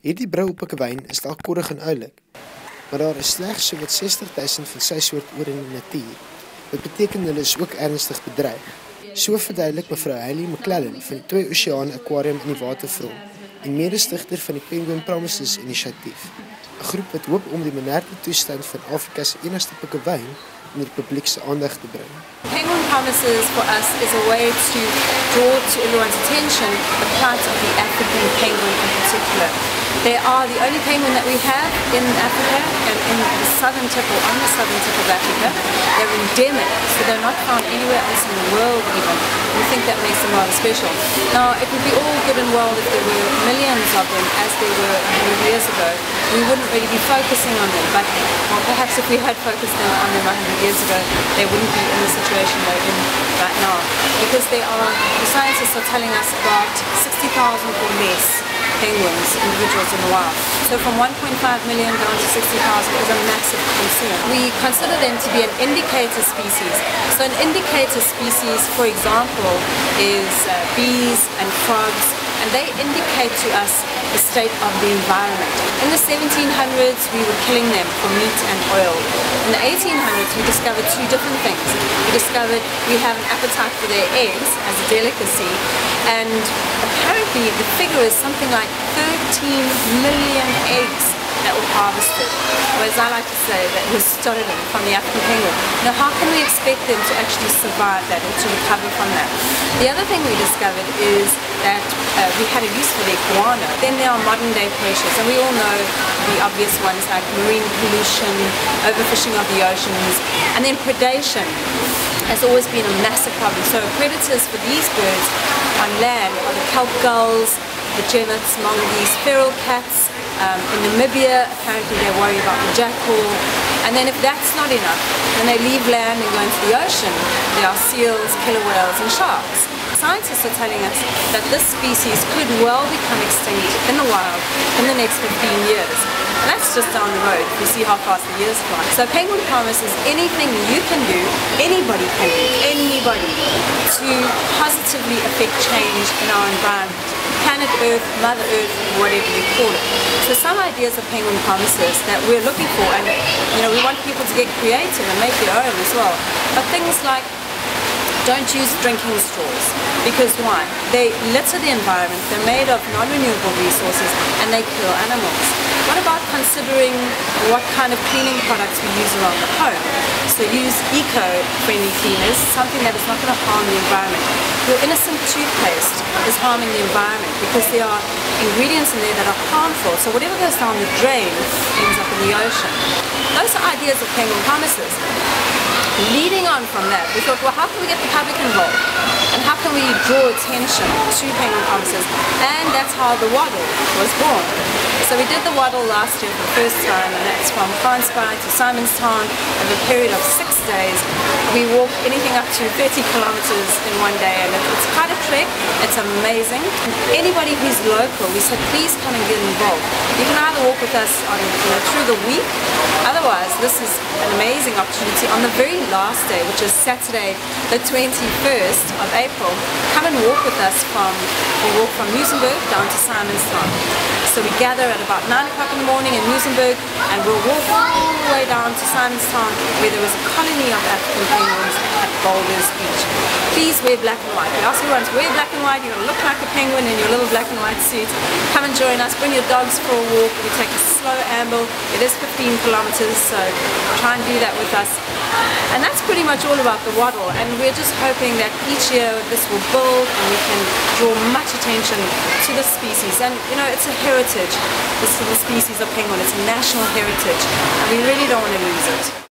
Hierdie brilpikkewyne is dalk koddig en oulik, maar daar is slegs sowat 60.000 van sy soort oor in die natuur. Dit beteken hulle is ook ernstig bedreig. So verduidelik mevrou Hayley McLellan van die Twee Oseane-akwarium in die waterfront en mede-stigter van die Penguinpromises inisiatief, 'n groep wat hoop om die moderne toestand van Afrika se enigste pikkewyne onder die publiek se aandag te bring. Penguinpromises for us is a way to draw to everyone's attention the plight of the African penguin in particular. They are the only penguin that we have in Africa and in the southern tip or on the southern tip of Africa. They're endemic, so they're not found anywhere else in the world even. We think that makes them rather special. Now, it would be all good and well if there were millions of them as there were 100 years ago. We wouldn't really be focusing on them, but well, perhaps if we had focused on them 100 years ago, they wouldn't be in the situation they're in right now. Because the scientists are telling us about 60,000 or less penguins, individuals in the wild. So from 1.5 million down to 60,000 is a massive concern. We consider them to be an indicator species. So an indicator species, for example, is bees and frogs, and they indicate to us the state of the environment. In the 1700s, we were killing them for meat and oil. In the 1800s, we discovered two different things. We discovered we have an appetite for their eggs as a delicacy, and apparently the figure is something like 13 million eggs that were harvested, or as I like to say, that was stolen from the African penguin. Now, how can we expect them to actually survive that or to recover from that? The other thing we discovered is that we had a use for the iguana. Then there are modern day pressures, and we all know the obvious ones like marine pollution, overfishing of the oceans, and then predation has always been a massive problem. So predators for these birds on land are the kelp gulls, the genets, mongoose, feral cats. In Namibia, apparently they worry about the jackal. And then if that's not enough, when they leave land and go into the ocean, there are seals, killer whales and sharks. Scientists are telling us that this species could well become extinct in the wild in the next 15 years. And that's just down the road. You see how fast the years fly. So Penguinpromises anything you can do, anybody can do, anybody, to positively affect change in our environment. Planet Earth, Mother Earth, whatever you call it. So some ideas of Penguinpromises that we're looking for, and we want people to get creative and make their own as well. But things like, don't use drinking straws, because why? They litter the environment, they're made of non-renewable resources, and they kill animals. What about considering what kind of cleaning products we use around the home? So use eco-friendly cleaners, something that is not going to harm the environment. Your innocent toothpaste is harming the environment because there are ingredients in there that are harmful. So whatever goes down the drain ends up in the ocean. Those are ideas of Penguinpromises. Leading on from that, we thought, well, how can we get the public involved? And how can we draw attention to Penguinpromises? And that's how the Waddle was born. So we did the Waddle last year for the first time, and that's from Kaapstad to Simonstown over a period of 6 days. We walk anything up to 30 kilometers in one day, and it's quite a trek. It's amazing. And anybody who's local, we said, please come and get involved. You can either walk with us on, through the week. Otherwise, this is an amazing opportunity. On the very last day, which is Saturday, the 21st of April, come and walk with us we walk from Muizenberg down to Simonstown. So we gather at about 9 o'clock in the morning in Muizenberg, and we'll walk all the way down to Simonstown, where there was a colony of African penguins at Boulders Beach. Please wear black and white. We ask everyone to wear black and white. You're going to look like a penguin in your little black and white suit. Come and join us. Bring your dogs for a walk. We take a slow amble. It is 15 kilometers, so try and do that with us. And that's pretty much all about the Waddle, and we're just hoping that each year this will build and we can draw much attention to the species. And it's a heritage, this is the species of penguin, it's a national heritage, and we really don't want to lose it.